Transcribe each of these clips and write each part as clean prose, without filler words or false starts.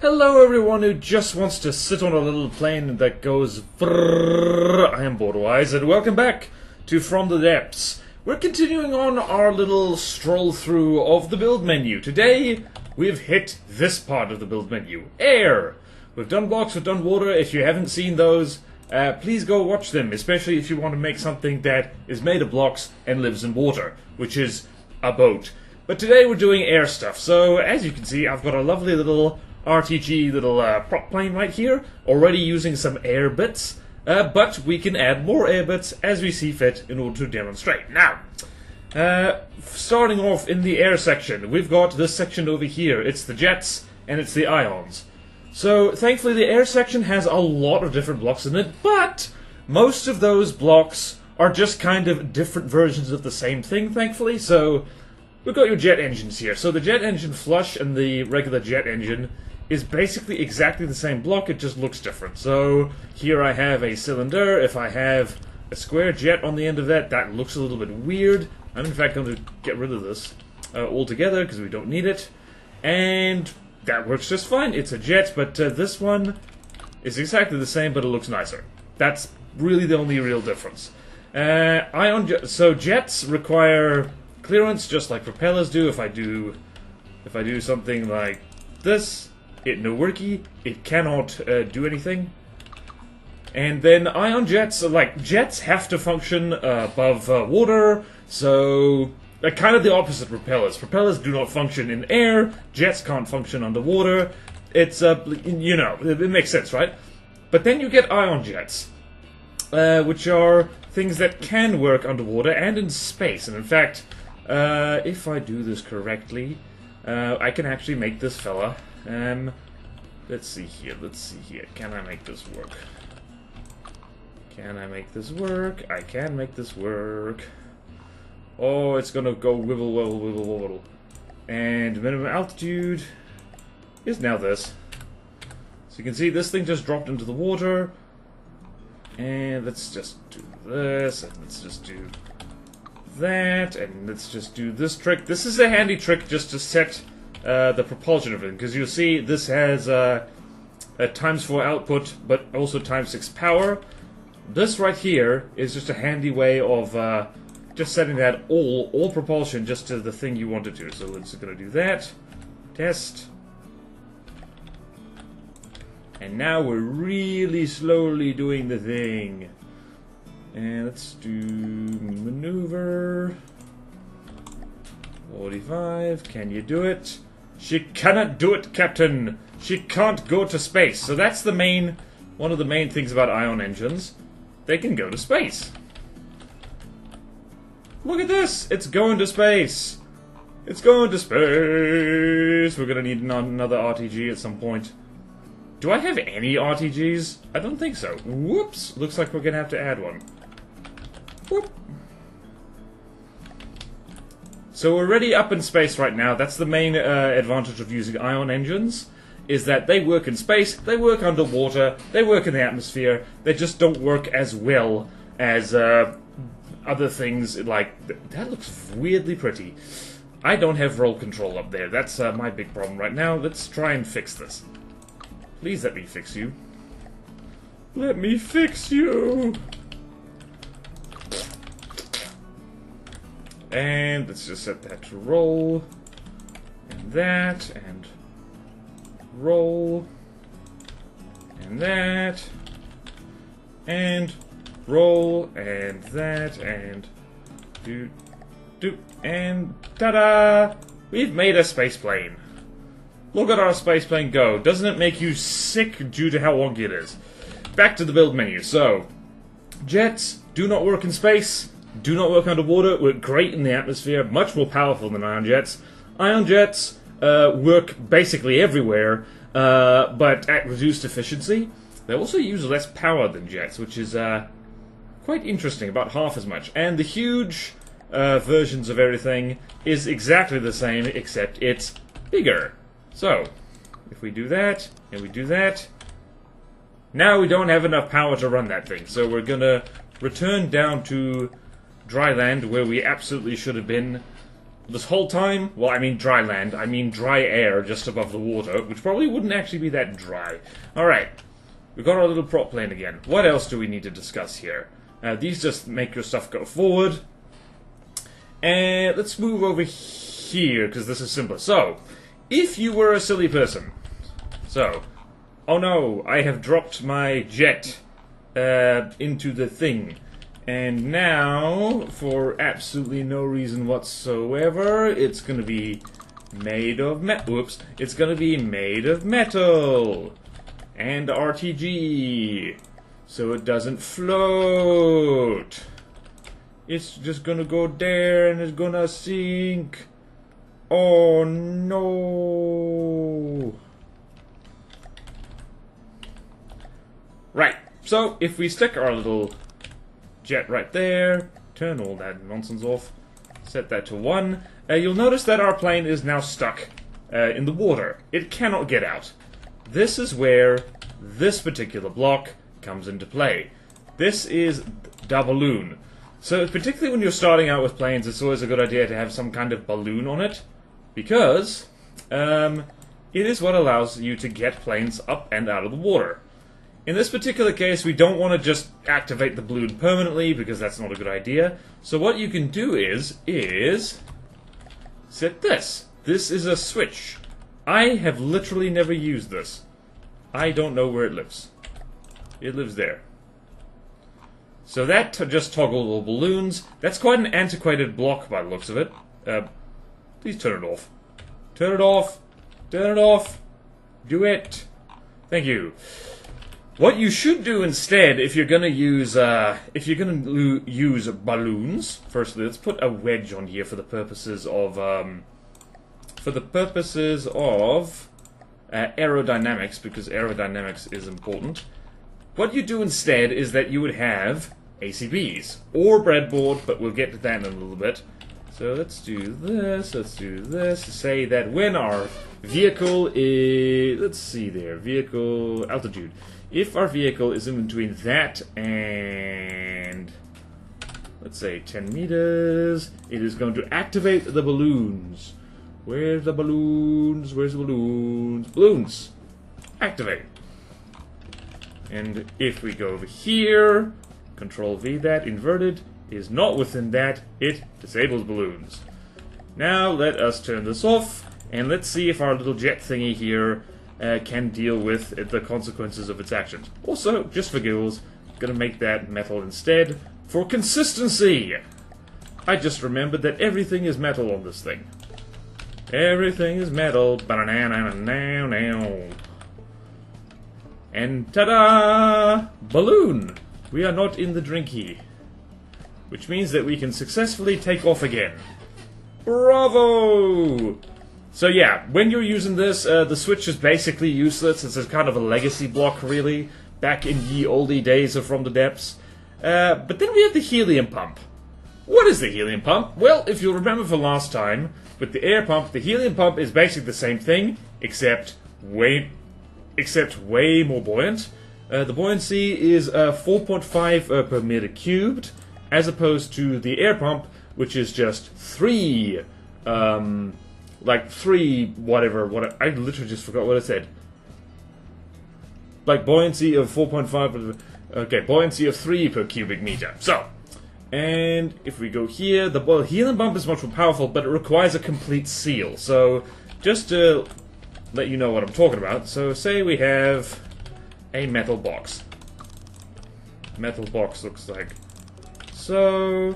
Hello everyone who just wants to sit on a little plane that goes brrrr. I am BorderWise and welcome back to From the Depths. We're continuing on our little stroll through of the build menu. Today we've hit this part of the build menu, air. We've done blocks, we've done water. If you haven't seen those, please go watch them, especially if you want to make something that is made of blocks and lives in water, which is a boat. But today we're doing air stuff, so as you can see I've got a lovely little RTG little prop plane right here, already using some air bits, but we can add more air bits as we see fit in order to demonstrate. Now, starting off in the air section, we've got this section over here. It's the jets and it's the ions. So thankfully the air section has a lot of different blocks in it, but most of those blocks are just kind of different versions of the same thing, thankfully. So we've got your jet engines here. So the jet engine flush and the regular jet engine is basically exactly the same block, it just looks different. So here I have a cylinder. If I have a square jet on the end of that, that looks a little bit weird. I'm in fact going to get rid of this altogether because we don't need it. And that works just fine. It's a jet, but this one is exactly the same, but it looks nicer. That's really the only real difference. So jets require clearance just like propellers do. If I do something like this, it no worky, it cannot do anything. And then ion jets, jets have to function above water, so kind of the opposite propellers. Propellers do not function in air, jets can't function underwater. It's, you know, it makes sense, right? But then you get ion jets, which are things that can work underwater and in space. And in fact, if I do this correctly, I can actually make this fella. Let's see here. Can I make this work? Can I make this work? I can make this work. Oh, it's gonna go wibble, wibble, wibble, wibble. And minimum altitude is now this. So you can see this thing just dropped into the water. And let's just do this, and let's just do that, and let's just do this trick. This is a handy trick just to set the propulsion of it, because you'll see this has a ×4 output, but also ×6 power. This right here is just a handy way of just setting that all propulsion just to the thing you want it to. So we're just going to do that. Test. And now we're really slowly doing the thing. And let's do maneuver. 45. Can you do it? She cannot do it, Captain. She can't go to space. So that's one of the main things about ion engines. They can go to space. Look at this. It's going to space. It's going to space. We're gonna need another RTG at some point. Do I have any RTGs? I don't think so. Whoops. Looks like we're gonna have to add one. Whoop. So we're already up in space right now. That's the main advantage of using ion engines, is that they work in space, they work underwater, they work in the atmosphere. They just don't work as well as other things. Like, that looks weirdly pretty. I don't have roll control up there. That's my big problem right now. Let's try and fix this. Please let me fix you. Let me fix you! And let's just set that to roll. And that, and roll. And that. And roll, and that, and do, and ta-da! We've made a space plane. Look at our space plane go. Doesn't it make you sick due to how wonky it is? Back to the build menu. So, jets do not work in space, do not work underwater, work great in the atmosphere, much more powerful than ion jets. Ion jets work basically everywhere, but at reduced efficiency. They also use less power than jets, which is quite interesting, about half as much. And the huge versions of everything is exactly the same, except it's bigger. So, if we do that, and we do that, now we don't have enough power to run that thing. So we're gonna return down to dry land, where we absolutely should have been this whole time, well, I mean dry land, I mean dry air just above the water, which probably wouldn't actually be that dry. Alright, we've got our little prop plane again. What else do we need to discuss here? These just make your stuff go forward. And let's move over here, because this is simpler. So, if you were a silly person, so, oh no, I have dropped my jet into the thing. And now, for absolutely no reason whatsoever, it's gonna be made of it's gonna be made of metal and RTG, so it doesn't float. It's just gonna go there and it's gonna sink. Oh no! Right, so if we stick our little jet right there, turn all that nonsense off, set that to 1, you'll notice that our plane is now stuck in the water. It cannot get out. This is where this particular block comes into play. This is the balloon. So particularly when you're starting out with planes, it's always a good idea to have some kind of balloon on it, because it is what allows you to get planes up and out of the water. In this particular case, we don't want to just activate the balloon permanently, because that's not a good idea. So what you can do is set this. This is a switch. I have literally never used this. I don't know where it lives. It lives there. So that just toggles all balloons. That's quite an antiquated block by the looks of it. Please turn it off. Turn it off. Turn it off. Do it. Thank you. What you should do instead, if you're gonna use balloons, firstly, let's put a wedge on here for the purposes of aerodynamics, because aerodynamics is important. What you do instead is that you would have ACBs or breadboard, but we'll get to that in a little bit. So let's do this. Let's do this. Say that when our vehicle is, let's see there, vehicle altitude. If our vehicle is in between that and, let's say, 10 meters, it is going to activate the balloons. Where's the balloons? Where's the balloons? Balloons! Activate. And if we go over here, Control V that, inverted, is not within that, it disables balloons. Now let us turn this off, and let's see if our little jet thingy here can deal with the consequences of its actions. Also, just for giggles, I'm gonna make that metal instead, for consistency! I just remembered that everything is metal on this thing. Everything is metal. And ta-da! Balloon! We are not in the drinky. Which means that we can successfully take off again. Bravo! So yeah, when you're using this, the switch is basically useless. It's a kind of a legacy block, really, back in ye oldie days of From the Depths. But then we have the helium pump. What is the helium pump? Well, if you'll remember from last time, with the air pump, the helium pump is basically the same thing, except way more buoyant. The buoyancy is 4.5 per meter cubed, as opposed to the air pump, which is just 3, like 3 whatever, I literally just forgot what it said. Like buoyancy of 4.5, okay, buoyancy of 3 per cubic meter. So, and if we go here, the helium pump is much more powerful, but it requires a complete seal. So, just to let you know what I'm talking about, so say we have a metal box. Metal box looks like so.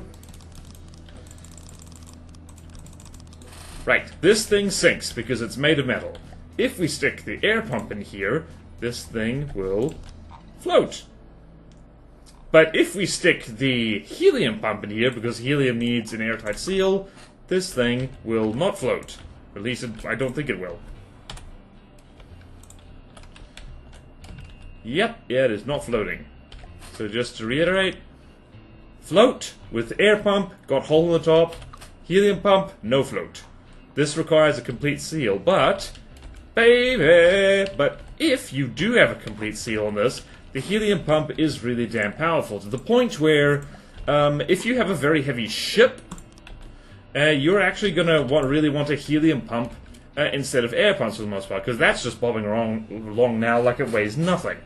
Right, this thing sinks because it's made of metal. If we stick the air pump in here, this thing will float. But if we stick the helium pump in here, because helium needs an airtight seal, this thing will not float. At least I don't think it will. Yep, yeah, it is not floating. So just to reiterate, float with air pump, got hole in the top, helium pump, no float. This requires a complete seal, but if you do have a complete seal on this, the helium pump is really damn powerful, to the point where if you have a very heavy ship, you're actually going to really want a helium pump instead of air pumps for the most part, because that's just bobbing along now like it weighs nothing.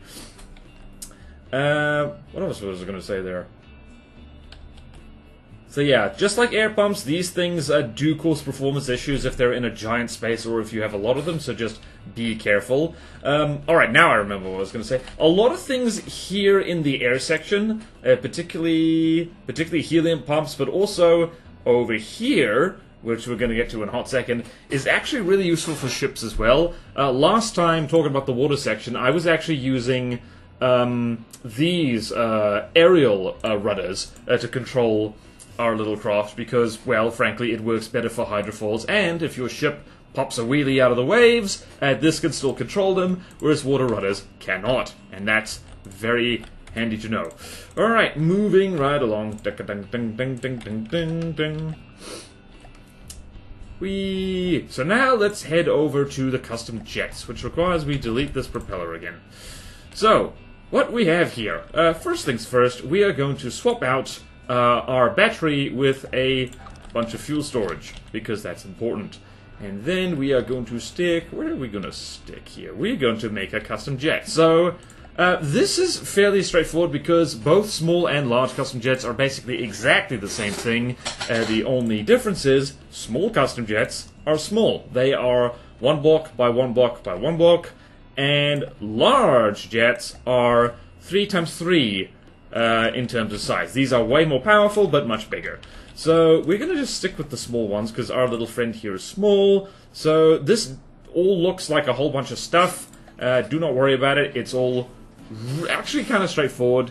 What else was I going to say there? So yeah, just like air pumps, these things do cause performance issues if they're in a giant space or if you have a lot of them, so just be careful. Alright, now I remember what I was going to say. A lot of things here in the air section, particularly helium pumps, but also over here, which we're going to get to in a hot second, is actually really useful for ships as well. Last time, talking about the water section, I was actually using these aerial rudders to control our little craft because, well, frankly, it works better for hydrofoils, and if your ship pops a wheelie out of the waves, this can still control them, whereas water rudders cannot, and that's very handy to know. Alright, moving right along. Whee! So now let's head over to the custom jets, which requires we delete this propeller again. So, what we have here, first things first, we are going to swap out our battery with a bunch of fuel storage, because that's important. And then we are going to stick, where are we going to stick here? We're going to make a custom jet. So, this is fairly straightforward because both small and large custom jets are basically exactly the same thing. The only difference is, small custom jets are small. They are 1 block by 1 block by 1 block, and large jets are 3 times 3 in terms of size. These are way more powerful, but much bigger. So we're going to just stick with the small ones, because our little friend here is small. So this all looks like a whole bunch of stuff. Do not worry about it. It's all actually kind of straightforward.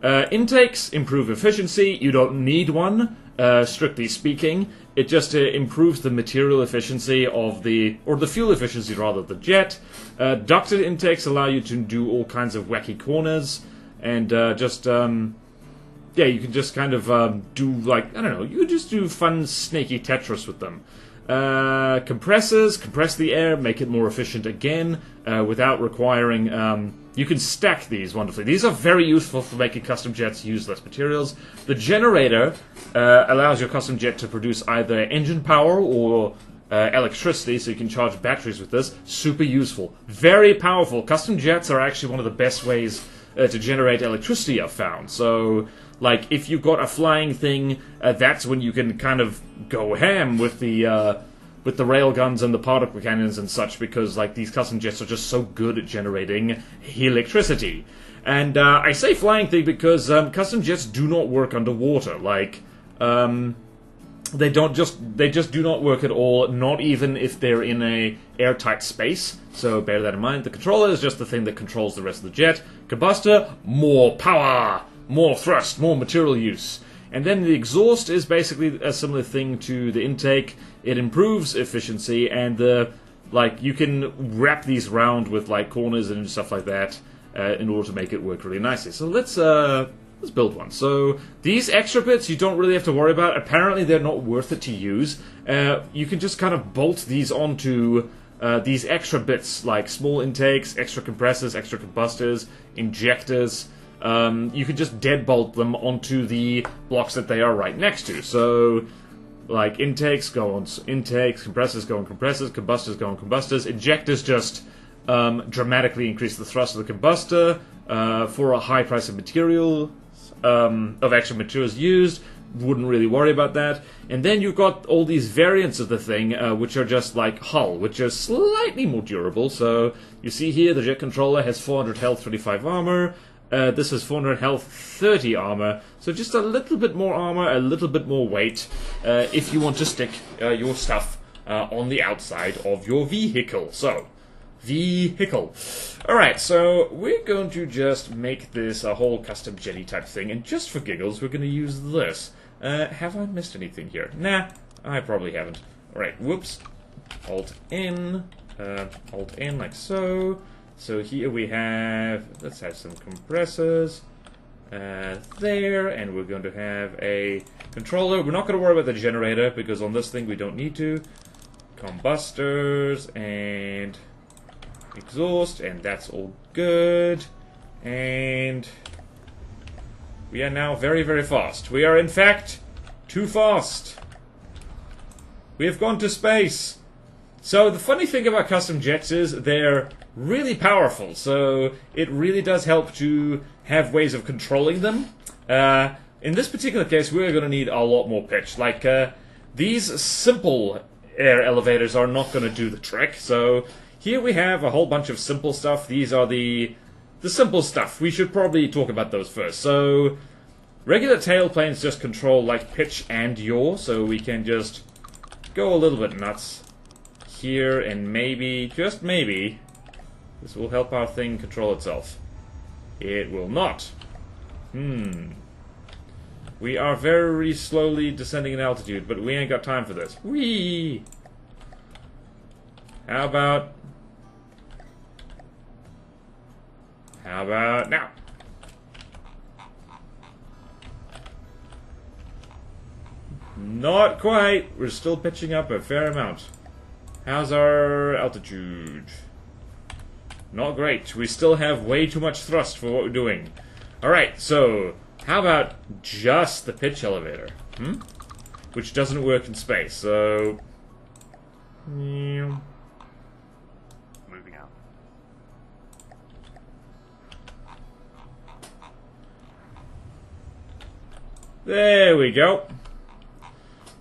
Intakes improve efficiency. You don't need one, strictly speaking. It just improves the material efficiency of or the fuel efficiency rather, of the jet. Ducted intakes allow you to do all kinds of wacky corners. And yeah, you can just kind of do, like, I don't know, you just do fun, snaky Tetris with them. Compressors, compress the air, make it more efficient again, without requiring, you can stack these wonderfully. These are very useful for making custom jets use less materials. The generator allows your custom jet to produce either engine power or electricity, so you can charge batteries with this. Super useful. Very powerful. Custom jets are actually one of the best ways to generate electricity, I've found. So, like, if you've got a flying thing, that's when you can kind of go ham with the railguns and the particle cannons and such, because, like, these custom jets are just so good at generating electricity. And I say flying thing because custom jets do not work underwater. Like, they just do not work at all, not even if they're in a airtight space. So bear that in mind. The controller is just the thing that controls the rest of the jet. Combustor, more power, more thrust, more material use. And then the exhaust is basically a similar thing to the intake. It improves efficiency, and you can wrap these round with like corners and stuff like that in order to make it work really nicely. So let's build one. So these extra bits you don't really have to worry about. Apparently they're not worth it to use. You can just kind of bolt these onto these extra bits, like small intakes, extra compressors, extra combustors, injectors. You can just deadbolt them onto the blocks that they are right next to. So, like, intakes go on intakes, compressors go on compressors, combustors go on combustors, injectors just dramatically increase the thrust of the combustor for a high price of material, of extra materials used. Wouldn't really worry about that. And then you've got all these variants of the thing, which are just like hull, which are slightly more durable. So you see here the jet controller has 400 health, 35 armor. This is 400 health, 30 armor. So just a little bit more armor, a little bit more weight, if you want to stick your stuff on the outside of your vehicle. So, vehicle. Alright, so we're going to just make this a whole custom jetty type thing, and just for giggles, we're going to use this. Have I missed anything here? Nah, I probably haven't. Alright, whoops. Alt-N, Alt-N like so. So here we have, let's have some compressors there, and we're going to have a controller. We're not going to worry about the generator, because on this thing we don't need to. Combustors and exhaust, and that's all good. And we are now very, very fast. We are, in fact, too fast. We have gone to space! So the funny thing about custom jets is they're really powerful, so it really does help to have ways of controlling them. In this particular case, we're going to need a lot more pitch. Like, these simple air elevators are not going to do the trick, so here we have a whole bunch of simple stuff. These are the simple stuff. We should probably talk about those first. So, regular tailplanes just control, like, pitch and yaw, so we can just go a little bit nuts here, and maybe, just maybe, this will help our thing control itself. It will not. We are very slowly descending in altitude, but we ain't got time for this. Whee! How about now? Not quite. We're still pitching up a fair amount. How's our altitude? Not great. We still have way too much thrust for what we're doing. Alright, so how about just the pitch elevator? Which doesn't work in space, so moving out. There we go.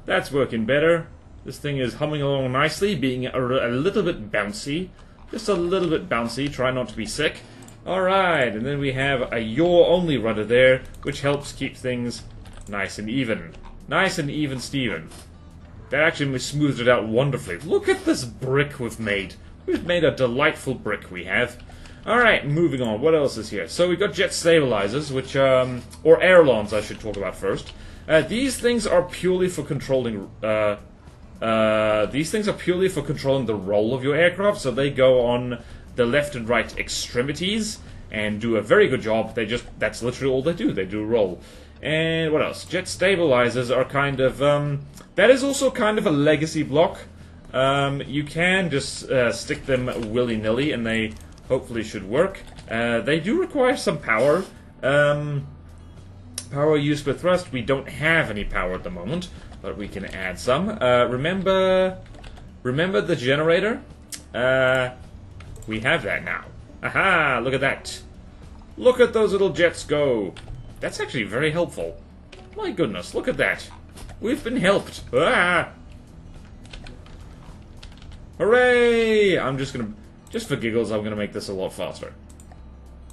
That's working better. This thing is humming along nicely, being a little bit bouncy. Just a little bit bouncy, try not to be sick. Alright, and then we have a yaw-only rudder there, which helps keep things nice and even. Nice and even, Steven. That actually smoothed it out wonderfully. Look at this brick we've made. We've made a delightful brick, we have. Alright, moving on. What else is here? So we got jet stabilizers, which, or ailerons I should talk about first. These things are purely for controlling, the roll of your aircraft, so they go on the left and right extremities and do a very good job. That's literally all they do. They do roll. And what else? Jet stabilizers are kind of, that is also kind of a legacy block. You can just stick them willy-nilly and they hopefully should work. They do require some power. Power used per thrust, we don't have any power at the moment, but we can add some. Remember the generator? We have that now. Aha! Look at that. Look at those little jets go. That's actually very helpful. My goodness, look at that. We've been helped. Ah! Hooray! I'm just for giggles, I'm gonna make this a lot faster.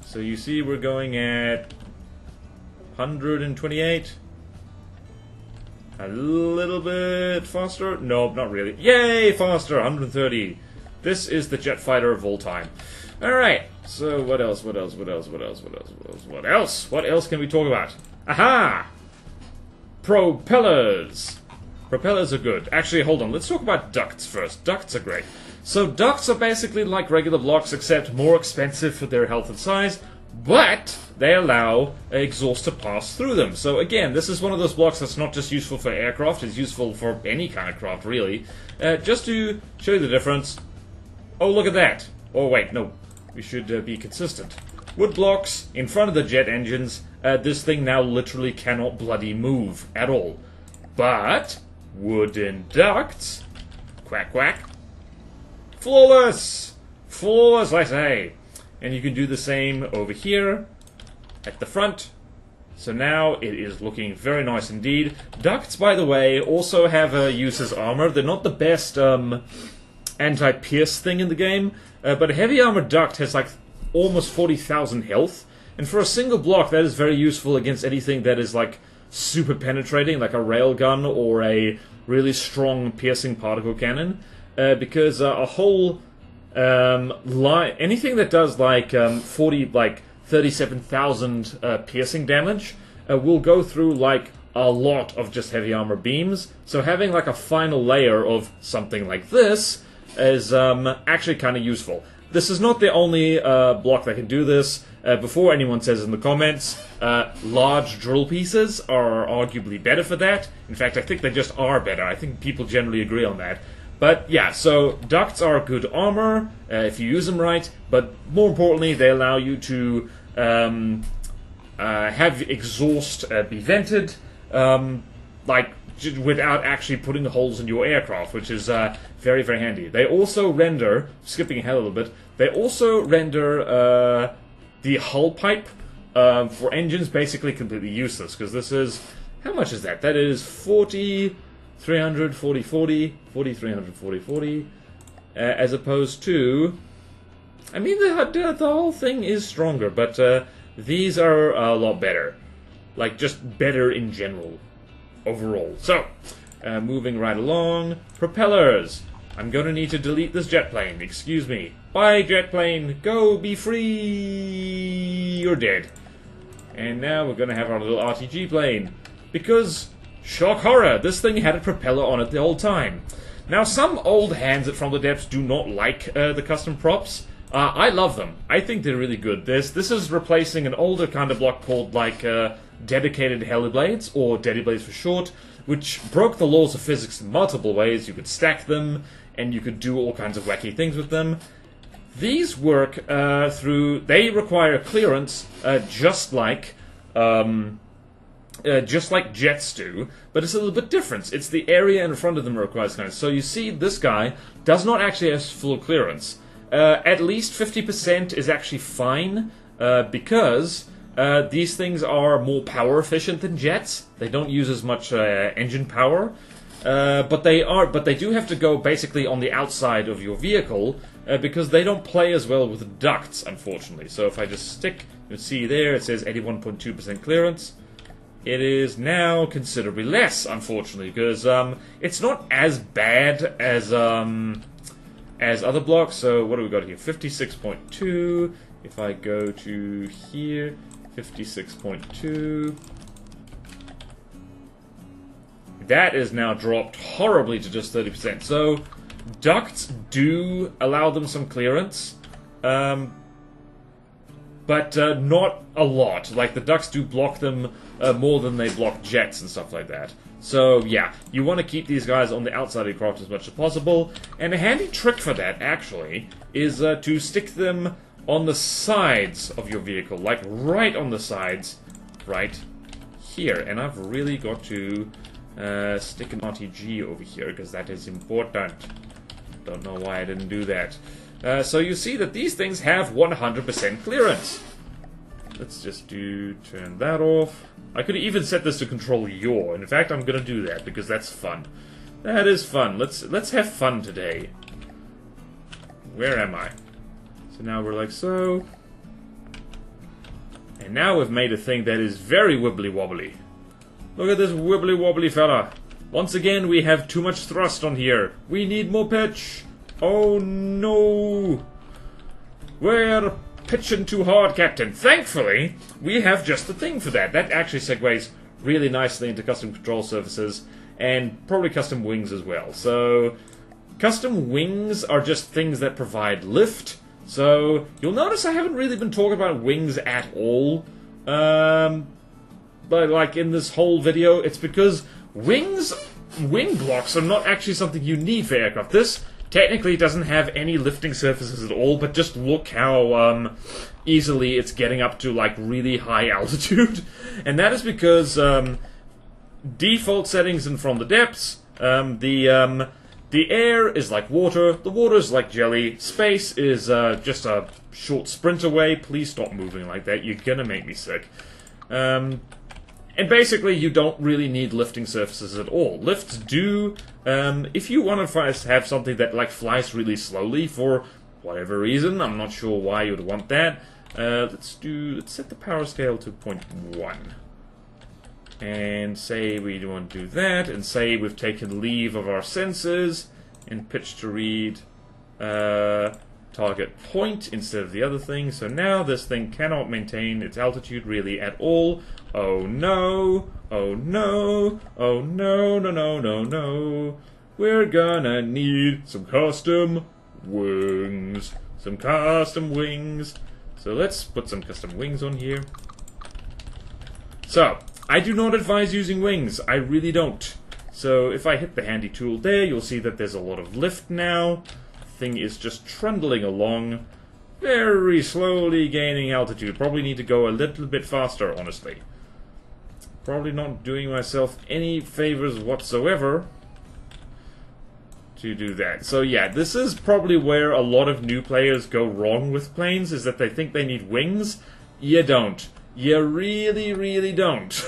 So you see we're going at 128. A little bit faster? Nope, not really. Yay, faster! 130. This is the jet fighter of all time. Alright, so what else? What else can we talk about? Aha! Propellers! Propellers are good. Actually, hold on, let's talk about ducts first. Ducts are great. So ducts are basically like regular blocks, except more expensive for their health and size, but they allow exhaust to pass through them. So again, this is one of those blocks that's not just useful for aircraft, it's useful for any kind of craft, really. Just to show you the difference. Oh, look at that. Oh, wait, no. We should be consistent. Wood blocks in front of the jet engines. This thing now literally cannot bloody move at all. But wooden ducts, quack quack, flawless! Flawless, I say. And you can do the same over here at the front. So now it is looking very nice indeed. Ducts, by the way, also have a use as armor. They're not the best anti-pierce thing in the game, but a heavy armor duct has like almost 40,000 health, and for a single block that is very useful against anything that is like super penetrating, like a railgun or a really strong piercing particle cannon, because a whole anything that does like 37,000 piercing damage will go through like a lot of just heavy armor beams. So having like a final layer of something like this is actually kind of useful. This is not the only block that can do this. Before anyone says in the comments, large drill pieces are arguably better for that. In fact, I think they just are better. I think people generally agree on that. But yeah, so ducts are good armor if you use them right, but more importantly, they allow you to have exhaust be vented, like without actually putting holes in your aircraft, which is very, very handy. They also render, skipping ahead a little bit, they also render the hull pipe for engines basically completely useless, because this is, how much is that? That is 40, 300, 40, 40, 40, 300, 40, 40, as opposed to, I mean, the whole thing is stronger, but these are a lot better. Like, just better in general, overall. So, moving right along, propellers. I'm going to need to delete this jet plane, excuse me. Bye, jet plane, go, be free, you're dead. And now we're going to have our little RTG plane. Because, shock horror, this thing had a propeller on it the whole time. Now, some old hands at From the Depths do not like the custom props. I love them. I think they're really good. This is replacing an older kind of block called, like, dedicated heliblades, or dediblades for short, which broke the laws of physics in multiple ways. You could stack them, and you could do all kinds of wacky things with them. These work they require clearance, just like jets do, but it's a little bit different. It's the area in front of them that requires clearance. So you see, this guy does not actually have full clearance. At least 50% is actually fine, because these things are more power efficient than jets. They don't use as much engine power, but they do have to go basically on the outside of your vehicle, because they don't play as well with ducts, unfortunately. So if I just stick, you'll see there it says 81.2% clearance. It is now considerably less, unfortunately, because it's not as bad as other blocks. So what do we got here? 56.2. If I go to here, 56.2. That is now dropped horribly to just 30%. So ducts do allow them some clearance, but not a lot. Like, the ducts do block them more than they block jets and stuff like that. So yeah, you want to keep these guys on the outside of your craft as much as possible. And a handy trick for that, actually, is to stick them on the sides of your vehicle, like right on the sides, right here. And I've really got to stick an RTG over here, because that is important. Don't know why I didn't do that. So you see that these things have 100% clearance. Let's just turn that off. I could even set this to control yaw. In fact, I'm gonna do that, because that's fun. That is fun. Let's have fun today. Where am I? So now we're like so. And now we've made a thing that is very wibbly wobbly. Look at this wibbly wobbly fella. Once again, we have too much thrust on here. We need more pitch. Oh no. We're pitching too hard, Captain. Thankfully, we have just the thing for that. That actually segues really nicely into custom control surfaces, and probably custom wings as well. So, custom wings are just things that provide lift. So, you'll notice I haven't really been talking about wings at all. But, like, in this whole video, it's because wing blocks are not actually something you need for aircraft. This technically doesn't have any lifting surfaces at all, but just look how easily it's getting up to, like, really high altitude. And that is because default settings and From the Depths, the air is like water, the water is like jelly, space is just a short sprint away. Please stop moving like that, you're gonna make me sick. And basically, you don't really need lifting surfaces at all. Lifts do, if you want to have something that, like, flies really slowly for whatever reason, I'm not sure why you would want that. Let's set the power scale to 0.1. And say we want to do that, and say we've taken leave of our sensors, and pitch to read target point instead of the other thing. So now this thing cannot maintain its altitude really at all. Oh no, oh no, oh no, no, no, no, no. We're gonna need some custom wings. Some custom wings. So let's put some custom wings on here. So, I do not advise using wings. I really don't. So if I hit the handy tool there, you'll see that there's a lot of lift now. The thing is just trundling along, very slowly gaining altitude. Probably need to go a little bit faster, honestly. Probably not doing myself any favors whatsoever to do that. So yeah, this is probably where a lot of new players go wrong with planes, is that they think they need wings. You don't. You really, really don't.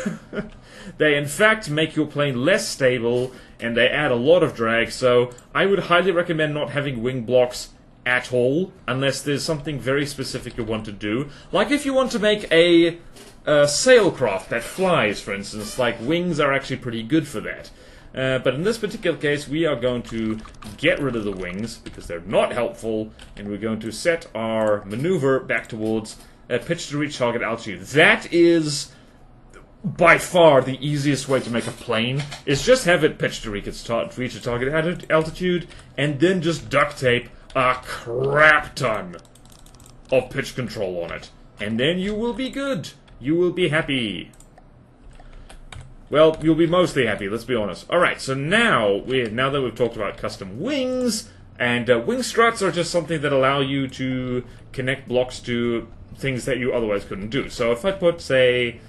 They in fact make your plane less stable, and they add a lot of drag, so I would highly recommend not having wing blocks at all, unless there's something very specific you want to do. Like if you want to make a sailcraft that flies, for instance, like wings are actually pretty good for that. But in this particular case, we are going to get rid of the wings, because they're not helpful, and we're going to set our maneuver back towards pitch to reach target altitude. That is by far the easiest way to make a plane, is just have it pitch to reach its target altitude, and then just duct tape a crap ton of pitch control on it. And then you will be good. You will be happy. Well, you'll be mostly happy, let's be honest. Alright, so now that we've talked about custom wings, and wing struts are just something that allow you to connect blocks to things that you otherwise couldn't do. So if I put, say,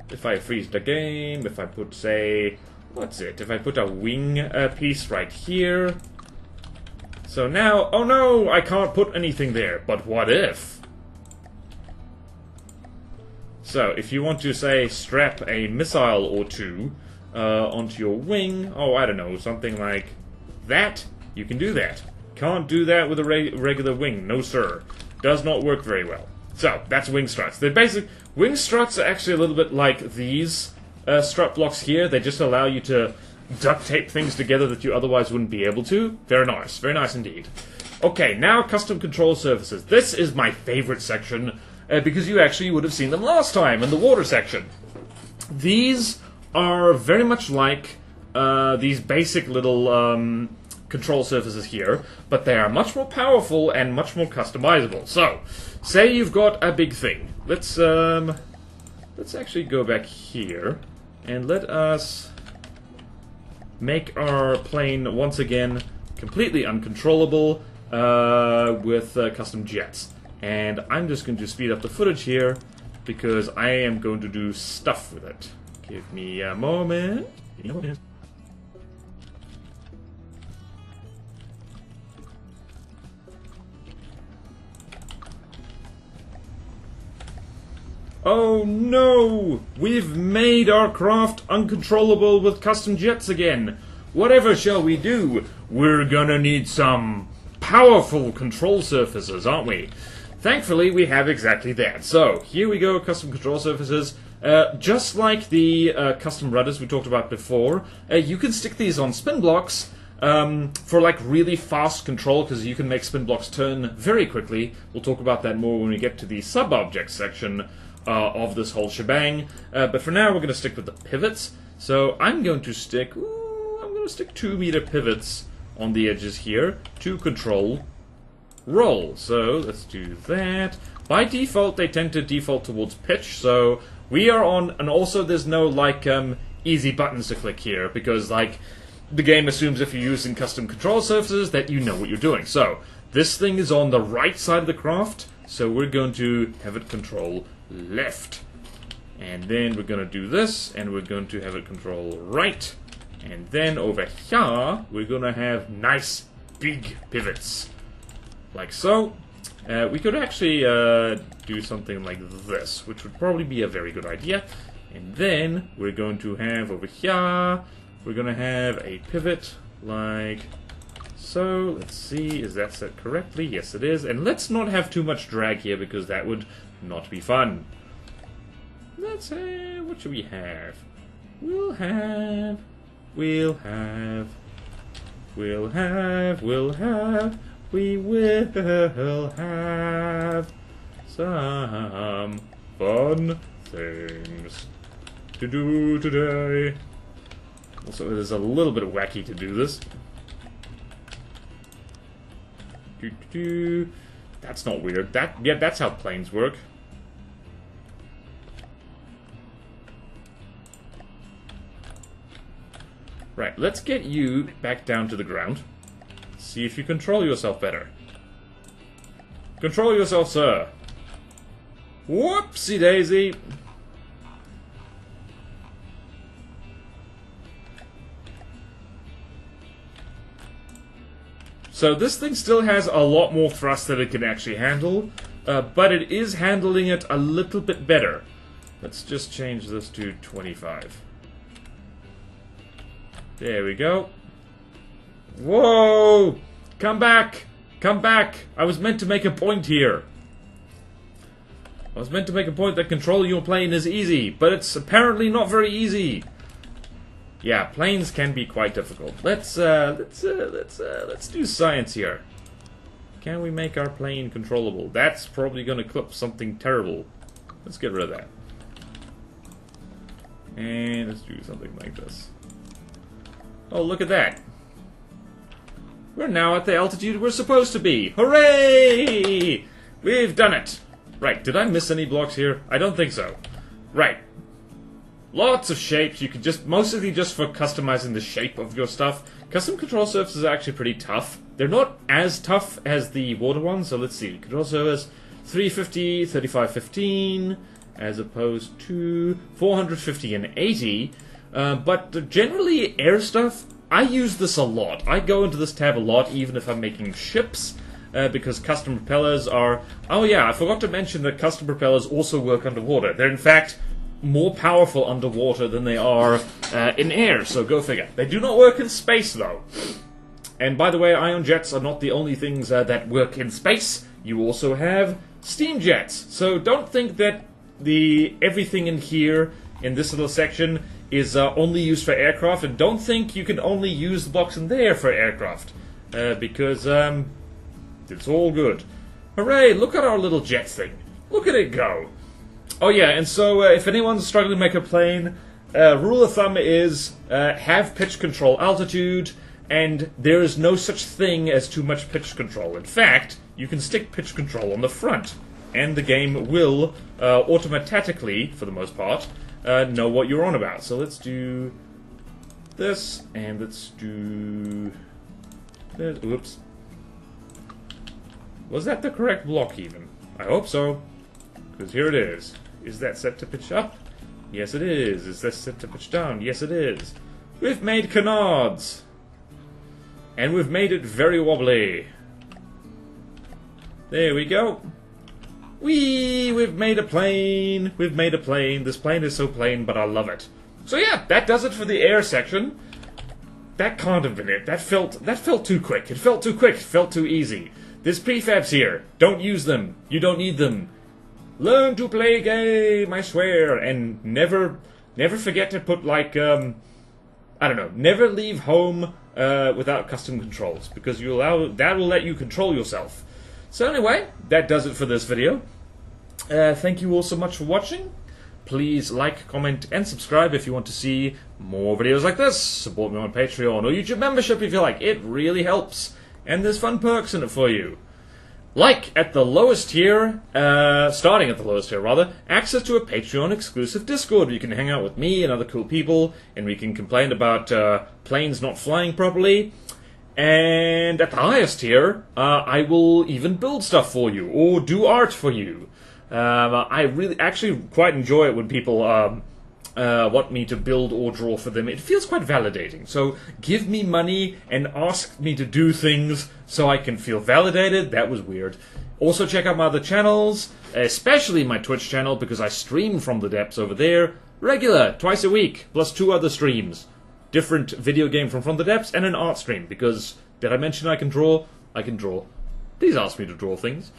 if I freeze the game, if I put, say, what's it? If I put a wing piece right here. So now, oh no, I can't put anything there, but what if? So, if you want to, say, strap a missile or two onto your wing, oh, I don't know, something like that, you can do that. Can't do that with a regular wing, no sir. Does not work very well. So, that's wing struts. The basic wing struts are actually a little bit like these strut blocks here. They just allow you to duct tape things together that you otherwise wouldn't be able to. Very nice indeed. Okay, now custom control surfaces. This is my favorite section, because you actually would have seen them last time in the water section. These are very much like these basic little control surfaces here, but they are much more powerful and much more customizable. So, say you've got a big thing. Let's actually go back here and let us make our plane once again completely uncontrollable with custom jets. And I'm just going to speed up the footage here, because I am going to do stuff with it. Give me a moment. Oh no! We've made our craft uncontrollable with custom jets again. Whatever shall we do? We're gonna need some powerful control surfaces, aren't we? Thankfully, we have exactly that. So, here we go, custom control surfaces. Just like the custom rudders we talked about before, you can stick these on spin blocks for like really fast control, because you can make spin blocks turn very quickly. We'll talk about that more when we get to the sub-object section of this whole shebang. But for now, we're going to stick with the pivots. So, I'm going to stick 2-meter pivots on the edges here to control roll. So let's do that. By default, they tend to default towards pitch, so we are on, and also there's no like easy buttons to click here, because like the game assumes if you're using custom control surfaces that you know what you're doing. So this thing is on the right side of the craft, so we're going to have it control left. And then we're going to do this, and we're going to have it control right. And then over here, we're going to have nice big pivots. Like so. We could actually do something like this, which would probably be a very good idea. And then we're going to have over here, we're going to have a pivot like so. Let's see, is that set correctly? Yes, it is. And let's not have too much drag here, because that would not be fun. Let's have, what should we have? We'll have we will have some fun things to do today. Also, it is a little bit wacky to do this. That's not weird. Yeah, that's how planes work. Right, let's get you back down to the ground. See if you control yourself better. Control yourself, sir. Whoopsie daisy. So this thing still has a lot more thrust than it can actually handle, but it is handling it a little bit better. Let's just change this to 25. There we go. Whoa! Come back! Come back! I was meant to make a point here. I was meant to make a point that controlling your plane is easy, but it's apparently not very easy. Yeah, planes can be quite difficult. Let's do science here. Can we make our plane controllable? That's probably going to clip something terrible. Let's get rid of that. And let's do something like this. Oh, look at that. We're now at the altitude we're supposed to be. Hooray! We've done it. Right, did I miss any blocks here? I don't think so. Right. Lots of shapes. You can just, mostly just for customizing the shape of your stuff. Custom control surfaces are actually pretty tough. They're not as tough as the water ones, so let's see. Control surface 350, 3515, as opposed to 450 and 80. But generally, air stuff, I use this a lot. I go into this tab a lot, even if I'm making ships, because custom propellers are... Oh yeah, I forgot to mention that custom propellers also work underwater. They're in fact more powerful underwater than they are in air, so go figure. They do not work in space, though. And by the way, ion jets are not the only things that work in space. You also have steam jets. So don't think that everything in here, in this little section, is only used for aircraft, and don't think you can only use the blocks in there for aircraft, because it's all good. Hooray, look at our little jet thing. Look at it go. Oh yeah, and so if anyone's struggling to make a plane, rule of thumb is have pitch control altitude, and there is no such thing as too much pitch control. In fact, you can stick pitch control on the front, and the game will automatically, for the most part, know what you're on about. So let's do this, and let's do this. Oops. Was that the correct block even? I hope so, because here it is. Is that set to pitch up? Yes it is. Is this set to pitch down? Yes it is. We've made canards! And we've made it very wobbly. There we go. We've made a plane. We've made a plane. This plane is so plain, but I love it. So yeah, that does it for the air section. That can't have been it. That felt too quick. It felt too quick. It felt too easy. There's prefabs here. Don't use them. You don't need them. Learn to play game, I swear. And never forget to put, like, I don't know, never leave home without custom controls, because that will let you control yourself. So anyway, that does it for this video. Thank you all so much for watching. Please like, comment, and subscribe if you want to see more videos like this. Support me on Patreon or YouTube membership if you like. It really helps. And there's fun perks in it for you. Like at the lowest tier, starting at the lowest tier rather, access to a Patreon exclusive Discord where you can hang out with me and other cool people, and we can complain about planes not flying properly. And at the highest tier, I will even build stuff for you, or do art for you. I really actually quite enjoy it when people want me to build or draw for them. It feels quite validating. So give me money and ask me to do things so I can feel validated. That was weird. Also check out my other channels, especially my Twitch channel, because I stream from the depths over there. Regular, twice a week, plus 2 other streams. Different video game from the depths and an art stream, because did I mention I can draw? I can draw. Please ask me to draw things.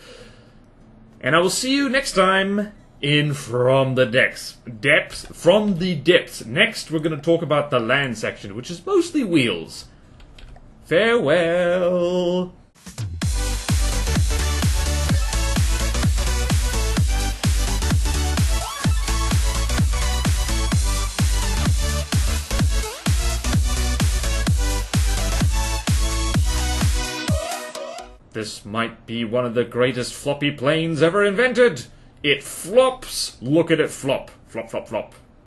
And I will see you next time in From the Depths. From the Depths. Next we're going to talk about the land section, which is mostly wheels. Farewell. This might be one of the greatest floppy planes ever invented. It flops. Look at it flop. Flop, flop, flop.